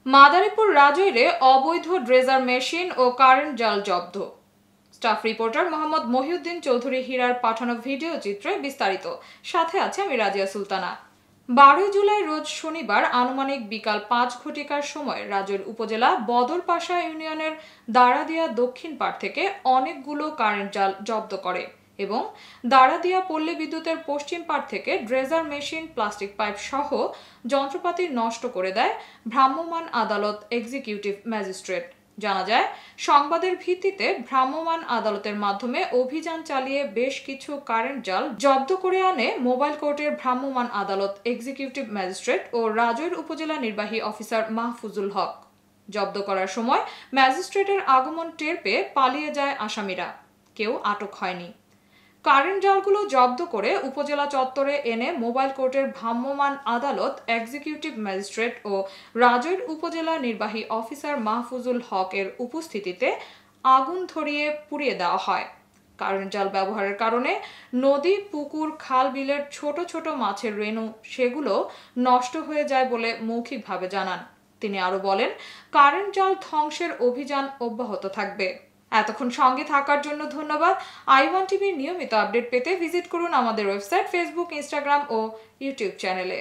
মাদারীপুর রাজৈরে অবৈধ dredger machine ও current জাল জব্দ। স্টাফ রিপোর্টার মোহাম্মদ মহিউদ্দিন চৌধুরী হীরার পাঠানো ভিডিও চিত্রে বিস্তারিত। সাথে আছে আমি রাজিয়া সুলতানা। 12 জুলাই রোজ শনিবার আনুমানিক বিকাল 5 ঘটিকার সময় রাজৈর উপজেলা বদরপাশা ইউনিয়নের দাঁড়াদিয়া দক্ষিণ পাড় থেকে অনেকগুলো কারেন্ট জাল জব্দ করে এবং দাঁড়াদিয়া পল্লী বিদ্যুতের পশ্চিম পাড় থেকে ড্রেজার মেশিন, প্লাস্টিক পাইপ সহ যন্ত্রপাতি নষ্ট করে দেয় ভ্রাম্যমাণ আদালত এক্সিকিউটিভ ম্যাজিস্ট্রেট। জানা যায়, সংবাদের ভিত্তিতে ভ্রাম্যমাণ আদালতের মাধ্যমে অভিযান চালিয়ে বেশ কিছু কারেন্ট জাল জব্দ করে আনে মোবাইল কোর্টের ভ্রাম্যমাণ আদালত এক্সিকিউটিভ ম্যাজিস্ট্রেট ও রাজৈর উপজেলা নির্বাহী অফিসার মাহফুজুল হক। জব্দ করার সময় ম্যাজিস্ট্রেটের আগমন টের পেয়ে পালিয়ে যায় আসামিরা, কেউ আটক হয়নি। কারেন্ট জালগুলো জব্দ করে উপজেলা চত্বরে এনে মোবাইল কোর্টের ভ্রাম্যমাণ আদালত এক্সিকিউটিভ ম্যাজিস্ট্রেট ও রাজৈর উপজেলা নির্বাহী অফিসার মাহফুজুল হকের উপস্থিতিতে আগুন ধরিয়ে পুড়িয়ে দেওয়া হয়। কারেন্ট জাল ব্যবহারের কারণে নদী, পুকুর, খাল, বিলের ছোট ছোট মাছের রেণু সেগুলো নষ্ট হয়ে যায় বলে মৌখিকভাবে জানান। তিনি আরো বলেন, কারেন্ট জাল ধ্বংসের অভিযান অব্যাহত থাকবে। এতক্ষণ সঙ্গে থাকার জন্য ধন্যবাদ। i1 টিভির নিয়মিত আপডেট পেতে ভিজিট করুন আমাদের ওয়েবসাইট, ফেসবুক, ইনস্টাগ্রাম ও ইউটিউব চ্যানেলে।